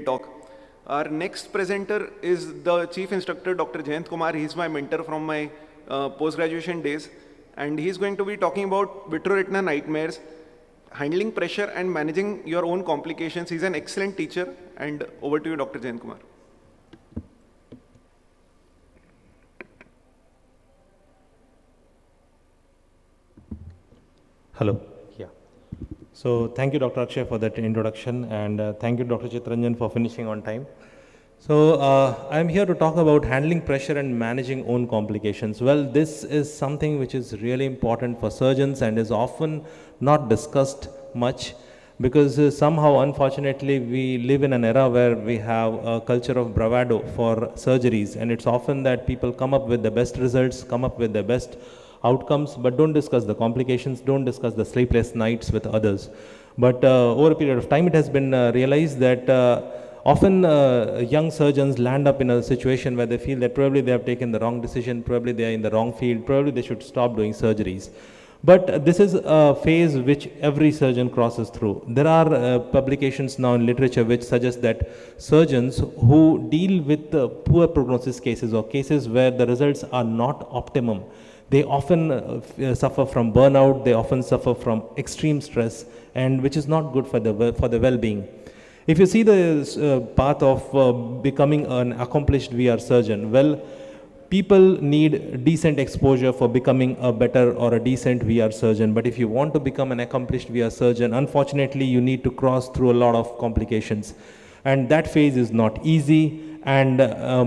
talk. Our next presenter is the Chief Instructor, Dr. Jayant Kumar. He's my mentor from my post-graduation days. And he's going to be talking about vitreoretina nightmares, handling pressure and managing your own complications. He's an excellent teacher. And over to you, Dr. Jayant Kumar. Hello. Yeah. So thank you, Dr. Akshay, for that introduction, and thank you, Dr. Chitranjan, for finishing on time. So I'm here to talk about handling pressure and managing own complications. Well, this is something which is really important for surgeons and is often not discussed much because somehow, unfortunately, we live in an era where we have a culture of bravado for surgeries, and it's often that people come up with the best results, come up with the best outcomes, but don't discuss the complications, don't discuss the sleepless nights with others. But over a period of time, it has been realized that often young surgeons land up in a situation where they feel that probably they have taken the wrong decision, probably they are in the wrong field, probably they should stop doing surgeries. But this is a phase which every surgeon crosses through. There are publications now in literature which suggest that surgeons who deal with poor prognosis cases or cases where the results are not optimum, they often suffer from burnout, they often suffer from extreme stress, and which is not good for the well-being. If you see the path of becoming an accomplished VR surgeon, well, people need decent exposure for becoming a better or a decent VR surgeon. But if you want to become an accomplished VR surgeon, unfortunately, you need to cross through a lot of complications. And that phase is not easy. And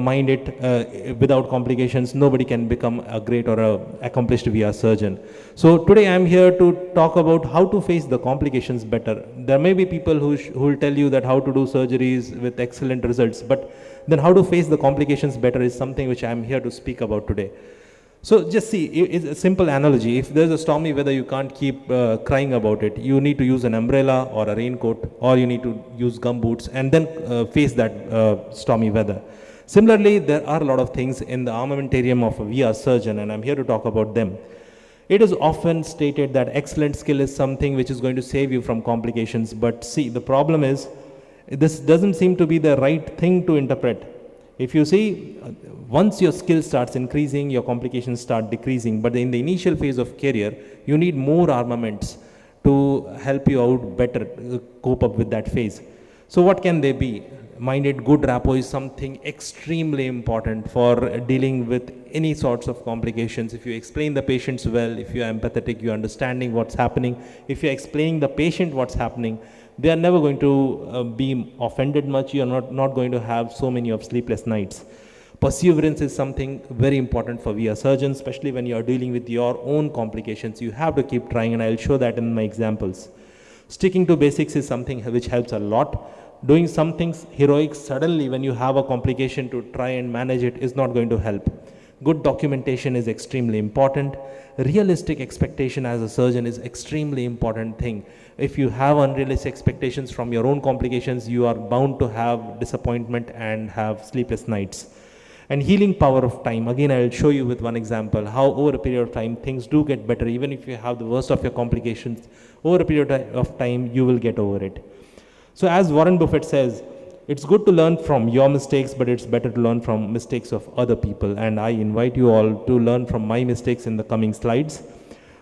mind it, without complications, nobody can become a great or a accomplished VR surgeon. So today I'm here to talk about how to face the complications better. There may be people who will tell you that how to do surgeries with excellent results, but then how to face the complications better is something which I'm here to speak about today. So just see, it's a simple analogy. If there's a stormy weather, you can't keep crying about it. You need to use an umbrella or a raincoat, or you need to use gumboots and then face that stormy weather. Similarly, there are a lot of things in the armamentarium of a VR surgeon, and I'm here to talk about them. It is often stated that excellent skill is something which is going to save you from complications. But see, the problem is, this doesn't seem to be the right thing to interpret. If you see, once your skill starts increasing, your complications start decreasing. But in the initial phase of career, you need more armaments to help you out better cope up with that phase. So what can they be? Mind it, good rapport is something extremely important for dealing with any sorts of complications. If you explain the patients well, if you are empathetic, you're understanding what's happening, if you're explaining the patient what's happening, they are never going to be offended much. You are not going to have so many of sleepless nights. Perseverance is something very important for VR surgeons, especially when you are dealing with your own complications. You have to keep trying, and I'll show that in my examples. Sticking to basics is something which helps a lot. Doing some things heroic suddenly when you have a complication to try and manage it is not going to help. Good documentation is extremely important. Realistic expectation as a surgeon is extremely important thing. If you have unrealistic expectations from your own complications, you are bound to have disappointment and have sleepless nights. And healing power of time. Again, I will show you with one example how over a period of time things do get better. Even if you have the worst of your complications, over a period of time you will get over it. So as Warren Buffett says, it's good to learn from your mistakes, but it's better to learn from mistakes of other people. And I invite you all to learn from my mistakes in the coming slides.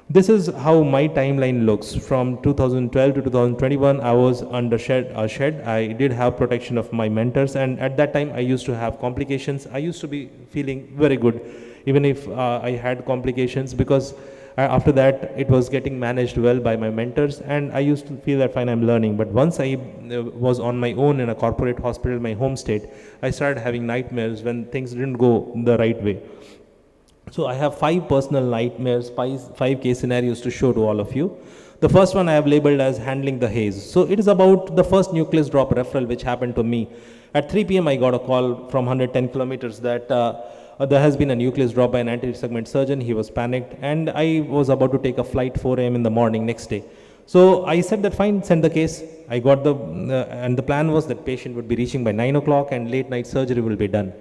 This is how my timeline looks. From 2012 to 2021, I was under a shed. I did have protection of my mentors, and at that time I used to have complications. I used to be feeling very good, even if I had complications, because after that it was getting managed well by my mentors, and I used to feel that fine, I'm learning. But once I was on my own in a corporate hospital in my home state, I started having nightmares when things didn't go the right way. So I have 5 personal nightmares, 5 case scenarios to show to all of you. The first one I have labeled as handling the haze. So it is about the first nucleus drop referral which happened to me. At 3 p.m. I got a call from 110 kilometers that there has been a nucleus drop by an anterior segment surgeon. He was panicked, and I was about to take a flight 4 a.m. in the morning next day. So I said that fine, send the case. I got and the plan was that patient would be reaching by 9 o'clock and late night surgery will be done.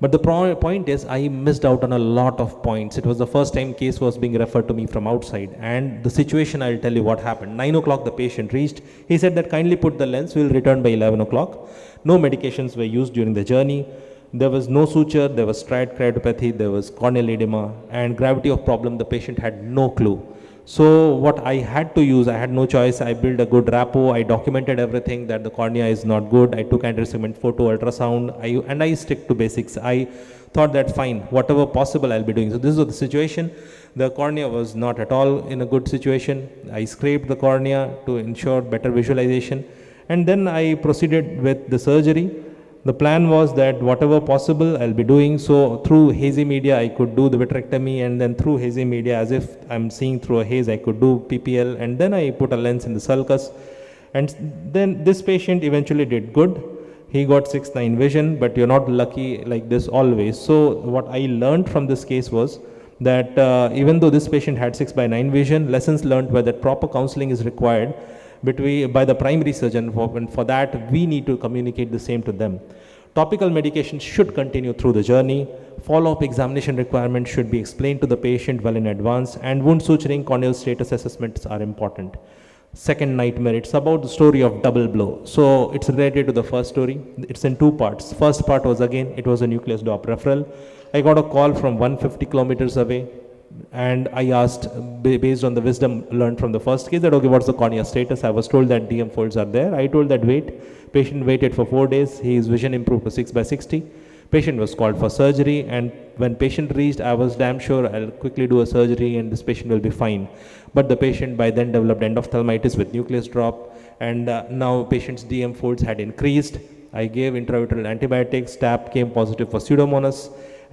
But the point is, I missed out on a lot of points. It was the first time case was being referred to me from outside. And the situation, I'll tell you what happened. 9 o'clock the patient reached. He said that kindly put the lens, we'll return by 11 o'clock. No medications were used during the journey. There was no suture, there was striate keratopathy, there was corneal edema, and gravity of problem, the patient had no clue. So what I had to use, I had no choice. I built a good rapport. I documented everything that the cornea is not good. I took anterior segment photo, ultrasound, and I stick to basics. I thought that fine, whatever possible I'll be doing. So this was the situation. The cornea was not at all in a good situation. I scraped the cornea to ensure better visualization. And then I proceeded with the surgery. The plan was that whatever possible I'll be doing. So through hazy media I could do the vitrectomy, and then through hazy media, as if I'm seeing through a haze, I could do PPL, and then I put a lens in the sulcus. And then this patient eventually did good. He got 6/9 vision, but you're not lucky like this always. So what I learned from this case was that even though this patient had 6/9 vision, lessons learned were that proper counseling is required by the primary surgeon, and for that we need to communicate the same to them. Topical medication should continue through the journey. Follow-up examination requirements should be explained to the patient well in advance, and wound suturing, corneal status assessments are important. Second nightmare, it's about the story of double blow. So it's related to the first story. It's in two parts. First part was, again, it was a nucleus DOP referral. I got a call from 150 kilometers away. And I asked, based on the wisdom learned from the first case, that okay, what's the cornea status? I was told that DM folds are there. I told that wait. Patient waited for 4 days. His vision improved to 6/60. Patient was called for surgery, and when patient reached, I was damn sure I'll quickly do a surgery and this patient will be fine. But the patient by then developed endophthalmitis with nucleus drop, and now patient's DM folds had increased. I gave intravitreal antibiotics. TAP came positive for Pseudomonas.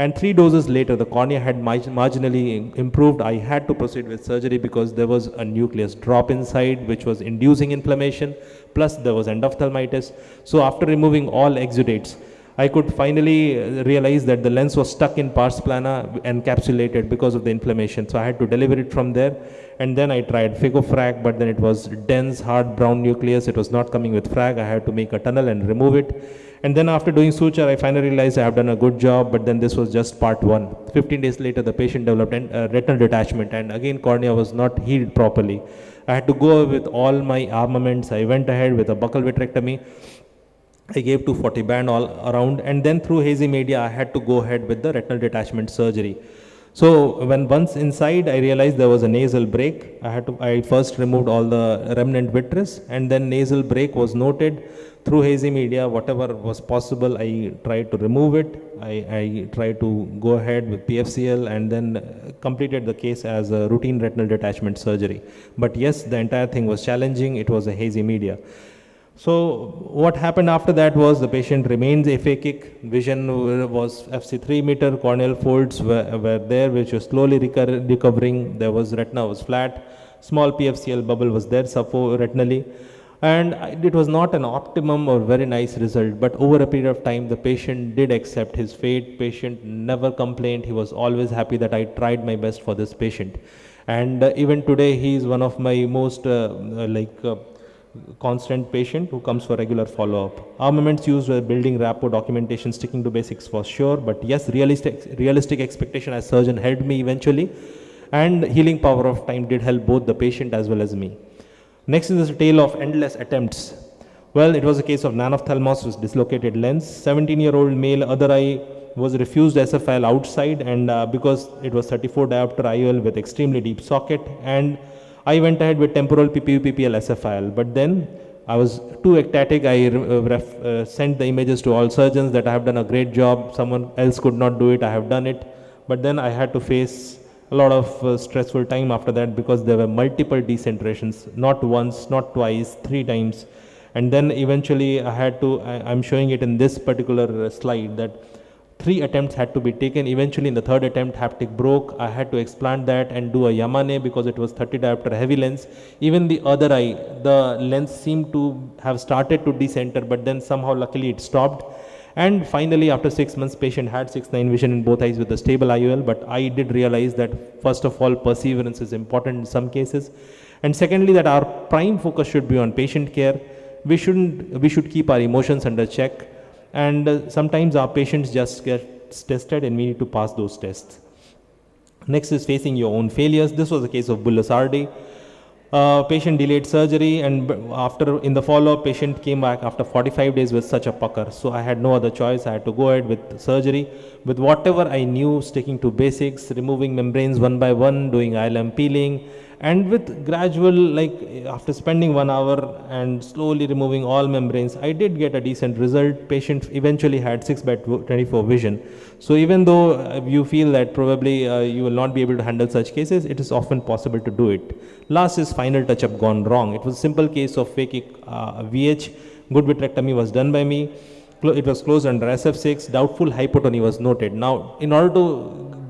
And 3 doses later, the cornea had marginally improved. I had to proceed with surgery because there was a nucleus drop inside, which was inducing inflammation, plus there was endophthalmitis. So after removing all exudates, I could finally realize that the lens was stuck in pars plana, encapsulated because of the inflammation. So I had to deliver it from there. And then I tried phygofrag, but then it was dense, hard brown nucleus. It was not coming with frag. I had to make a tunnel and remove it. And then after doing suture, I finally realized I have done a good job, but then this was just part 1. 15 days later, the patient developed retinal detachment, and again cornea was not healed properly. I had to go with all my armaments. I went ahead with a buccal vitrectomy. I gave 240 band all around, and then through hazy media, I had to go ahead with the retinal detachment surgery. So when once inside, I realized there was a nasal break. I first removed all the remnant vitreous, and then nasal break was noted. Through hazy media, whatever was possible, I tried to remove it. I tried to go ahead with PFCL, and then completed the case as a routine retinal detachment surgery. But yes, the entire thing was challenging. It was a hazy media. So what happened after that was the patient remains aphakic, vision was FC3 meter, corneal folds were there, which was slowly recovering. There was retina was flat, small PFCL bubble was there retinally. And it was not an optimum or very nice result, but over a period of time, the patient did accept his fate. Patient never complained. He was always happy that I tried my best for this patient. And even today, he is one of my most constant patient who comes for regular follow-up. Armaments used were building rapport, documentation, sticking to basics for sure. But yes, realistic expectation as surgeon helped me eventually. And healing power of time did help both the patient as well as me. Next is a tale of endless attempts. Well, it was a case of nanophthalmos with dislocated lens. 17-year-old male, other eye was refused SFIL outside, and because it was 34 diopter IOL with extremely deep socket, and I went ahead with temporal PPU PPL SFIL. But then I was too ecstatic. I sent the images to all surgeons that I have done a great job. Someone else could not do it. I have done it. But then I had to face a lot of stressful time after that because there were multiple decentrations, not once, not twice, 3 times. And then eventually I had to, I'm showing it in this particular slide, that 3 attempts had to be taken. Eventually in the 3rd attempt, haptic broke. I had to explant that and do a Yamane because it was 30 diopter heavy lens. Even the other eye, the lens seemed to have started to decenter, but then somehow luckily it stopped. And finally, after 6 months, patient had 6/9 vision in both eyes with a stable IOL. But I did realize that first of all, perseverance is important in some cases. And secondly, that our prime focus should be on patient care. We should keep our emotions under check. And sometimes our patients just get gets tested and we need to pass those tests. Next is facing your own failures. This was the case of bullous RD. Patient delayed surgery, and after in the follow-up, patient came back after 45 days with such a pucker. So I had no other choice. I had to go ahead with surgery, with whatever I knew, sticking to basics, removing membranes one by one, doing ILM peeling, and with gradual, like after spending 1 hour and slowly removing all membranes, I did get a decent result. Patient eventually had 6/24 vision. So even though you feel that probably you will not be able to handle such cases, it is often possible to do it. Last is final touch-up gone wrong. It was a simple case of fake VH. Good vitrectomy was done by me. It was closed under SF6. Doubtful hypotony was noted. Now, in order to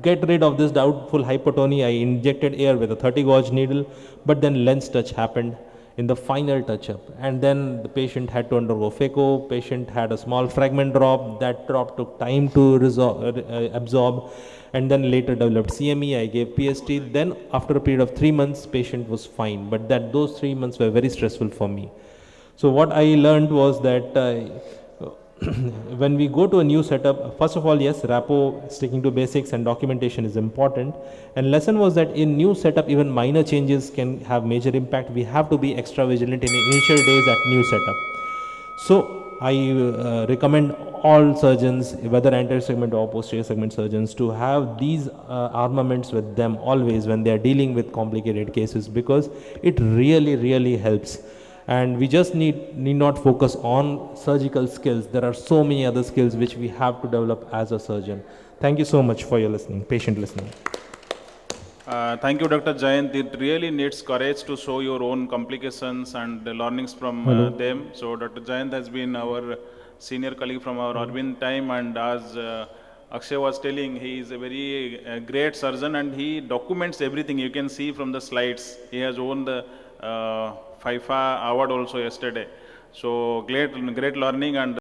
get rid of this doubtful hypotony, I injected air with a 30 gauge needle, but then lens touch happened in the final touch-up. And then the patient had to undergo phaco. Patient had a small fragment drop. That drop took time to absorb, and then later developed CME. I gave PST. Then after a period of 3 months, patient was fine. But those 3 months were very stressful for me. So what I learned was that when we go to a new setup, first of all, yes, RAPO, sticking to basics and documentation is important. And lesson was that in new setup, even minor changes can have major impact. We have to be extra vigilant in the initial days at new setup. So I recommend all surgeons, whether anterior segment or posterior segment surgeons, to have these armaments with them always when they are dealing with complicated cases, because it really, really helps. And we just need not focus on surgical skills. There are so many other skills which we have to develop as a surgeon. Thank you so much for your listening, patient listening. Thank you, Dr. Jayant. It really needs courage to show your own complications and the learnings from them. So Dr. Jayant has been our senior colleague from our Arvind time, and as Akshay was telling, he is a very great surgeon and he documents everything. You can see from the slides. He has won the FIFA award also yesterday. So great learning, and